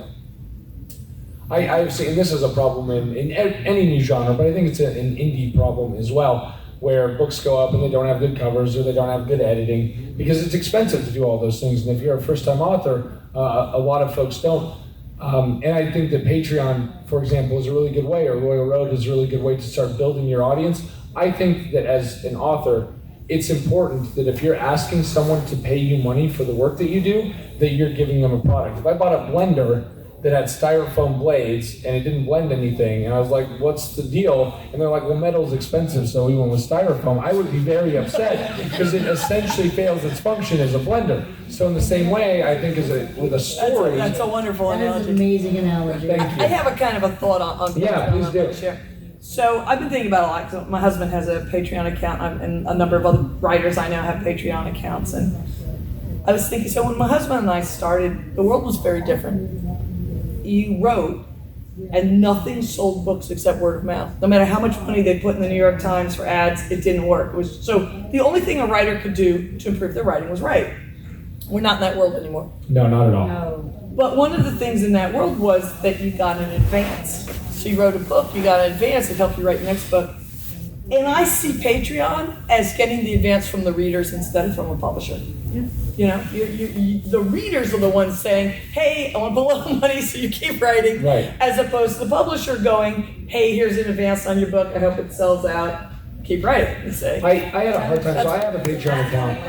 I've seen this is a problem in any new genre, but I think it's an indie problem as well, where books go up and they don't have good covers or they don't have good editing because it's expensive to do all those things. And if you're a first-time author, a lot of folks don't. And I think that Patreon, for example, is a really good way, or Royal Road is a really good way to start building your audience. I think that as an author, it's important that if you're asking someone to pay you money for the work that you do, that you're giving them a product. If I bought a blender that had styrofoam blades and it didn't blend anything, and I was like, what's the deal? And they're like, well, metal's expensive, so we went with styrofoam. I would be very upset because it essentially fails its function as a blender. So in the same way, I think with a story. That's a wonderful That is analogy. an amazing analogy. Thank you. I have a kind of a thought on Yeah, please do. Share. So I've been thinking about it a lot. So my husband has a Patreon account, and a number of other writers I know have Patreon accounts. And I was thinking, so when my husband and I started, the world was very different. You wrote, and nothing sold books except word of mouth. No matter how much money they put in the New York Times for ads, it didn't work. It was so the only thing a writer could do to improve their writing was write. We're not in that world anymore. No, not at all. No. But one of the things in that world was that you got an advance. So you wrote a book, you got an advance, it helped you write your next book. And I see Patreon as getting the advance from the readers instead of from a publisher. Yeah. You know, the readers are the ones saying, hey, I want to put a little money so you keep writing. Right. As opposed to the publisher going, hey, here's an advance on your book, I hope it sells out, keep writing. And say, I had a hard time, so I have a Patreon account.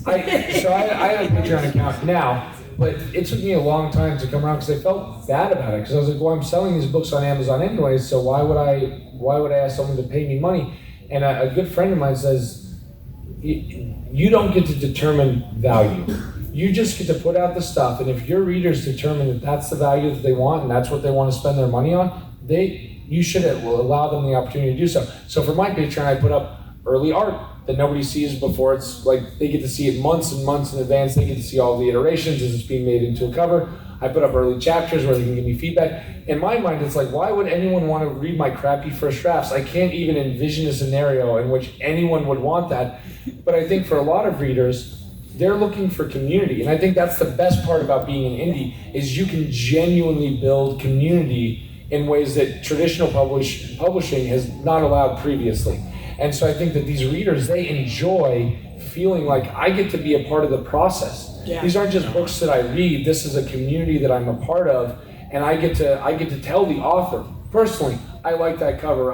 I have a Patreon account now, but it took me a long time to come around because I felt bad about it. Because I was like, well, I'm selling these books on Amazon anyways, so why would I ask someone to pay me money? And a good friend of mine says, you don't get to determine value. You just get to put out the stuff, and if your readers determine that that's the value that they want and that's what they want to spend their money on, you should allow them the opportunity to do so. So for my Patreon, I put up early art that nobody sees before. It's like they get to see it months and months in advance. They get to see all the iterations as it's being made into a cover. I put up early chapters where they can give me feedback. In my mind, it's like, why would anyone want to read my crappy first drafts? I can't even envision a scenario in which anyone would want that. But I think for a lot of readers, they're looking for community. And I think that's the best part about being an indie, is you can genuinely build community in ways that traditional publishing has not allowed previously. And so I think that these readers, they enjoy feeling like I get to be a part of the process. Yeah. These aren't just books that I read. This is a community that I'm a part of, and I get to tell the author personally, I like that cover.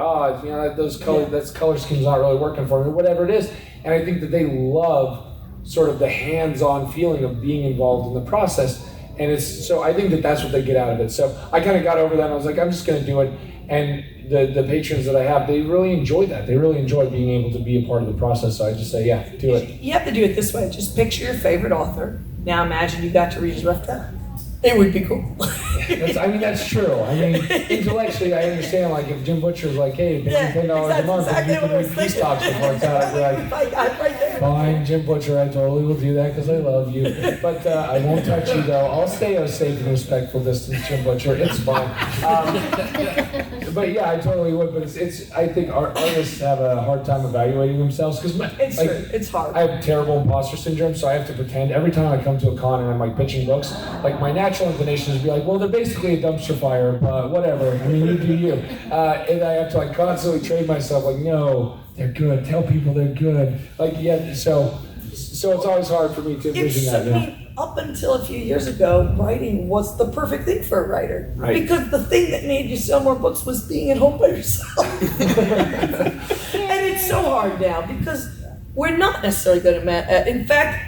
Those color scheme's not really working for me. Whatever it is, and I think that they love sort of the hands-on feeling of being involved in the process, and so I think that that's what they get out of it. So I kind of got over that, and I was like, I'm just going to do it, and the patrons that I have, they really enjoy that. They really enjoy being able to be a part of the process. So I just say, yeah, do it. you have to do it this way. Just picture your favorite author. Now imagine you got to read his rough draft. It would be cool. That's true. I mean, intellectually, I understand. Like, if Jim Butcher's like, "Hey, pay me $10 a month, and you can read Peace Talks before it's out," I'd be like, I'm right there. "Fine, Jim Butcher, I totally will do that because I love you. But I won't touch you, though. I'll stay at a safe and respectful distance, Jim Butcher. It's fine." But yeah, I totally would. But it's I think artists have a hard time evaluating themselves because It's hard. I have terrible imposter syndrome, so I have to pretend every time I come to a con and I'm like pitching books, like my natural inclination is to be like, well, they're basically a dumpster fire, but whatever. I mean, you do you. And I have to like constantly train myself, like, no, they're good. Tell people they're good. Like, yeah. So it's always hard for me to envision that. I mean, up until a few years ago, writing was the perfect thing for a writer. Right. Because the thing that made you sell more books was being at home by yourself. And it's so hard now because we're not necessarily good at in fact,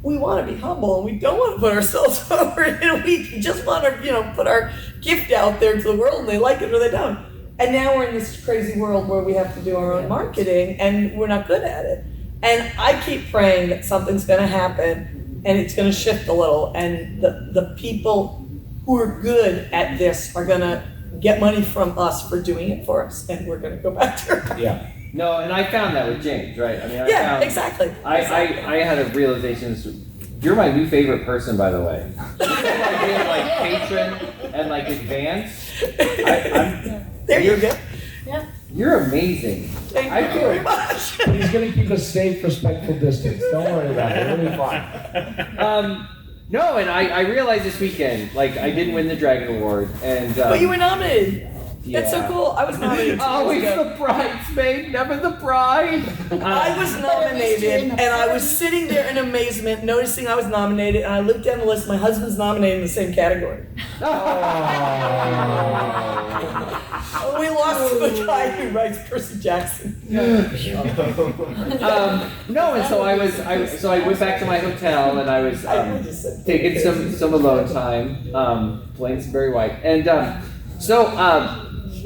we want to be humble and we don't want to put ourselves forward, and we just want to, put our gift out there to the world, and they like it or they don't. And now we're in this crazy world where we have to do our own marketing and we're not good at it. And I keep praying that something's going to happen and it's going to shift a little, and the people who are good at this are gonna get money from us for doing it for us, and we're gonna go back to her. Yeah. No, and I found that with James, right? I mean, I Yeah, found, exactly. I had a realization. You're my new favorite person, by the way. Like being like patron and like advanced. There you go. You're amazing. Thank I you feel- very much. He's gonna keep a safe, respectful distance. Don't worry about it. It'll be fine. No, and I realized this weekend, like I didn't win the Dragon Award, and But you were nominated. That's so yeah. cool. I was nominated. Always 2 years ago. the bridesmaid, never the bride. I was nominated, and I was sitting there in amazement, noticing I was nominated, and I looked down the list. My husband's nominated in the same category. We lost to the guy who writes Percy Jackson. No, and so I went back to my hotel, and I was I just said, taking some alone time, playing some Barry White, and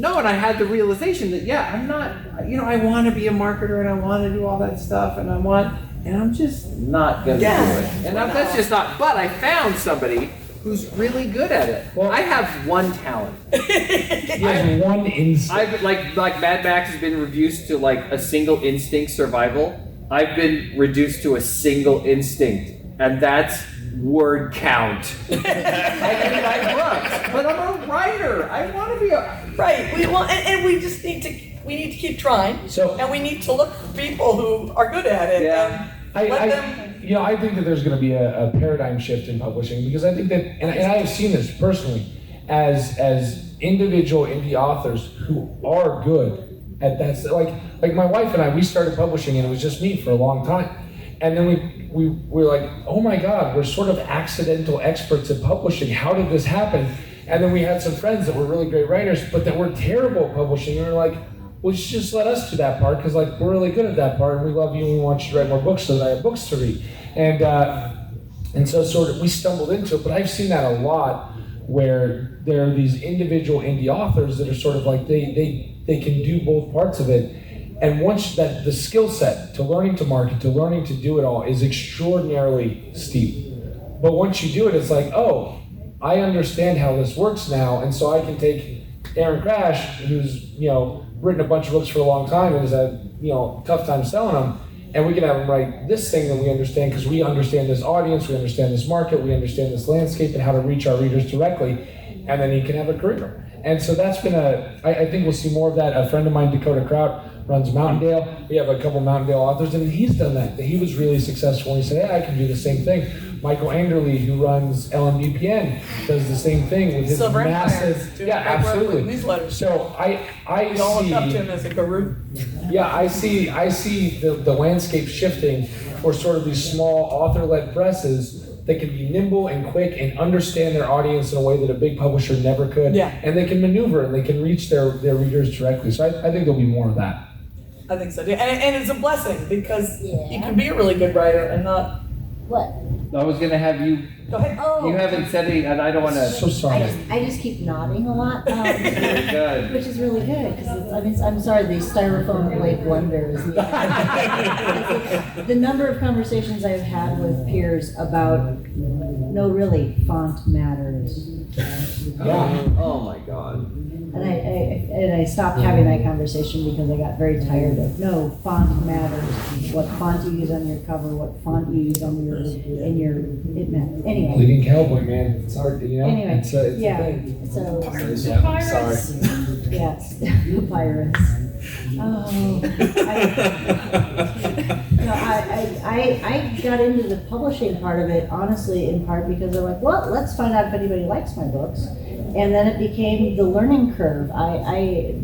no, and I had the realization that I'm not, I want to be a marketer and I want to do all that stuff, and I'm just not gonna do it, and that's just not. But I found somebody who's really good at it. Well, I have one talent. He has one instinct. I've like Mad Max has been reduced to like a single instinct survival. I've been reduced to a single instinct, and that's word count. I mean, I write, but I'm a writer. I want to be a right. We want, and we just need to keep trying. So- and we need to look for people who are good at it. Yeah. And let I them. I think that there's going to be a paradigm shift in publishing, because I think that, and I have seen this personally, as individual indie authors who are good at that. Like my wife and I, we started publishing, and it was just me for a long time, and then we were like, oh my God, we're sort of accidental experts at publishing. How did this happen? And then we had some friends that were really great writers, but that were terrible at publishing, and we were like, well, you should just let us do that part, because like we're really good at that part, and we love you, and we want you to write more books so that I have books to read. And so sort of we stumbled into it, but I've seen that a lot, where there are these individual indie authors that are sort of like they can do both parts of it, and once that the skill set to learning to market, to learning to do it all is extraordinarily steep. But once you do it, it's like, oh, I understand how this works now, and so I can take Aaron Crash, who's written a bunch of books for a long time and has had tough time selling them, and we can have him write this thing that we understand, because we understand this audience, we understand this market, we understand this landscape and how to reach our readers directly, and then he can have a career. And so that's been I think we'll see more of that. A friend of mine, Dakota Kraut, runs Mountaindale. We have a couple Mountaindale authors, and he's done that. He was really successful, and he said, hey, I can do the same thing. Michael Anderle, who runs LMBPN, does the same thing with his Silver massive. Empire, doing Yeah, great work with absolutely. newsletters. So I We all look up to see. him as a guru. Yeah, I see the landscape shifting for sort of these small author-led presses that can be nimble and quick and understand their audience in a way that a big publisher never could. Yeah. And they can maneuver and they can reach their readers directly. So I think there'll be more of that. I think so too. And it's a blessing, because you Yeah. can be a really good writer and not. What? I was gonna have you. Go ahead. Oh. You haven't said it, and I don't want to. So sorry. I just keep nodding a lot, Good. which is really good, because I'm sorry, the styrofoam blade blender is the number of conversations I've had with peers about, no, really, font matters. Yeah. Oh my God. And I stopped having that conversation because I got very tired of, no, font matters. What font you use on your cover, what font you use on it matters. Anyway, Bleeding cowboy, man. It's hard, Anyway, It's a yeah. thing. So, Sorry. yes, papyrus. Oh, I got into the publishing part of it, honestly, in part because I'm like, well, let's find out if anybody likes my books. And then it became the learning curve. If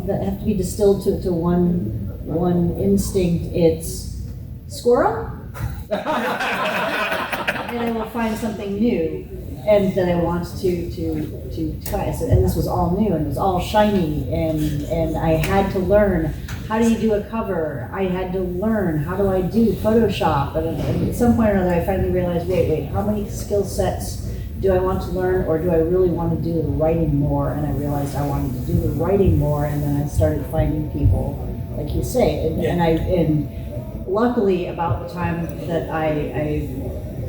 that have to be distilled to one instinct, it's squirrel. And I will find something new, and that I want to try. And this was all new, and it was all shiny, and I had to learn, how do you do a cover? I had to learn, how do I do Photoshop? And at some point or other, I finally realized, wait, how many skill sets do I want to learn, or do I really want to do the writing more? And I realized I wanted to do the writing more, and then I started finding people, like you say, and luckily about the time that I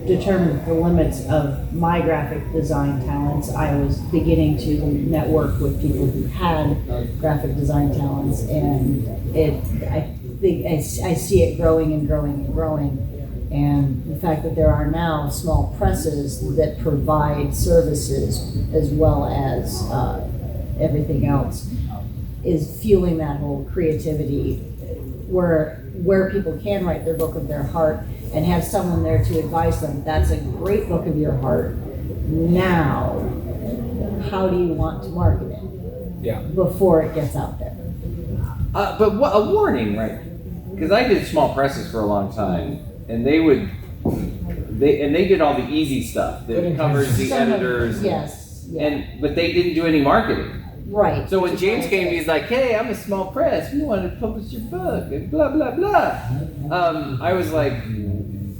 determined the limits of my graphic design talents, I was beginning to network with people who had graphic design talents, and I see it growing and growing and growing. And the fact that there are now small presses that provide services as well as everything else is fueling that whole creativity, where people can write their book of their heart and have someone there to advise them. That's a great book of your heart. Now, how do you want to market it? Yeah. Before it gets out there. But a warning, right? Because I did small presses for a long time, and they did all the easy stuff, the covers, the editors, Yes. Yeah. but they didn't do any marketing. Right. So when James came, he's like, "Hey, I'm a small press. We want to publish your book," and blah blah blah. I was like,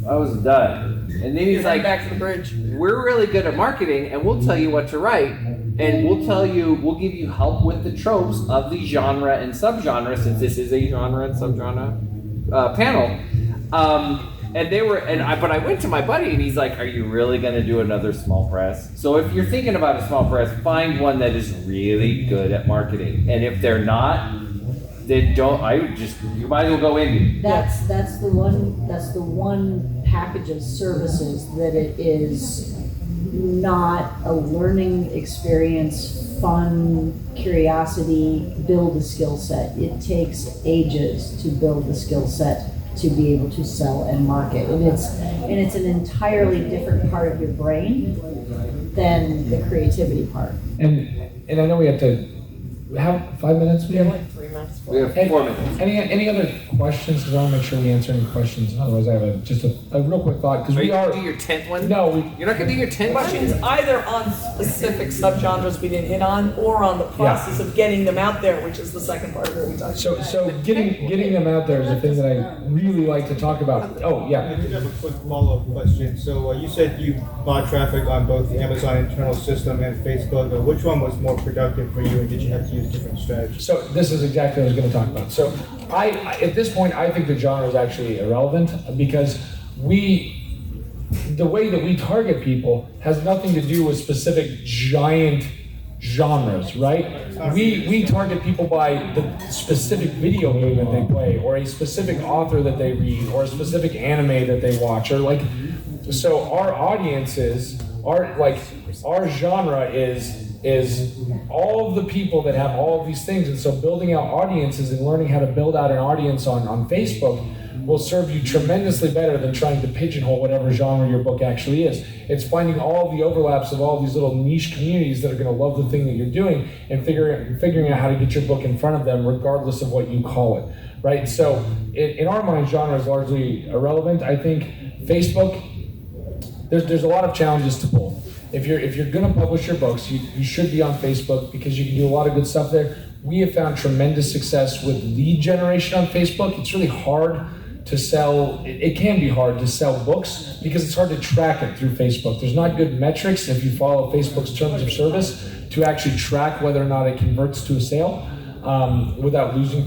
I was done. And then he's like, back to the bridge. "We're really good at marketing, and we'll tell you what to write, and we'll give you help with the tropes of the genre and subgenre, since this is a genre and subgenre panel." But I went to my buddy, and he's like, "Are you really going to do another small press?" So if you're thinking about a small press, find one that is really good at marketing. And if they're not, then you might as well go indie. That's the one package of services that it is not a learning experience, fun, curiosity, build a skill set. It takes ages to build the skill set to be able to sell and market. And it's an entirely different part of your brain than the creativity part. And I know we have to have 5 minutes. We have like 3 minutes. We have 4 minutes. Any other questions? Because I want to make sure we answer any questions. Otherwise, I have just a real quick thought. Because we are. Do your 10th one? No, You're not going to do your 10th Questions one? either on specific subgenres we didn't hit on, or on the process of getting them out there, which is the second part of what we talked about. So getting them out there is a thing that I really like to talk about. Oh I yeah. did have a quick follow-up question. So you said you bought traffic on both the Amazon internal system and Facebook. Which one was more productive for you, and did you have to use different strategies? So this is exactly what I was going to talk about. So I at this point I think the genre is actually irrelevant because the way that we target people has nothing to do with specific giant genres, right? We target people by the specific video game that they play, or a specific author that they read, or a specific anime that they watch, or like. So our audiences our genre is all of the people that have all of these things, and so building out audiences and learning how to build out an audience on Facebook will serve you tremendously better than trying to pigeonhole whatever genre your book actually is. It's finding all the overlaps of all these little niche communities that are going to love the thing that you're doing and figuring out how to get your book in front of them regardless of what you call it, right? So in our mind, genre is largely irrelevant. I think Facebook, there's a lot of challenges to pull. If you're going to publish your books, you should be on Facebook because you can do a lot of good stuff there. We have found tremendous success with lead generation on Facebook. It's really hard to sell. It can be hard to sell books because it's hard to track it through Facebook. There's not good metrics if you follow Facebook's terms of service to actually track whether or not it converts to a sale without losing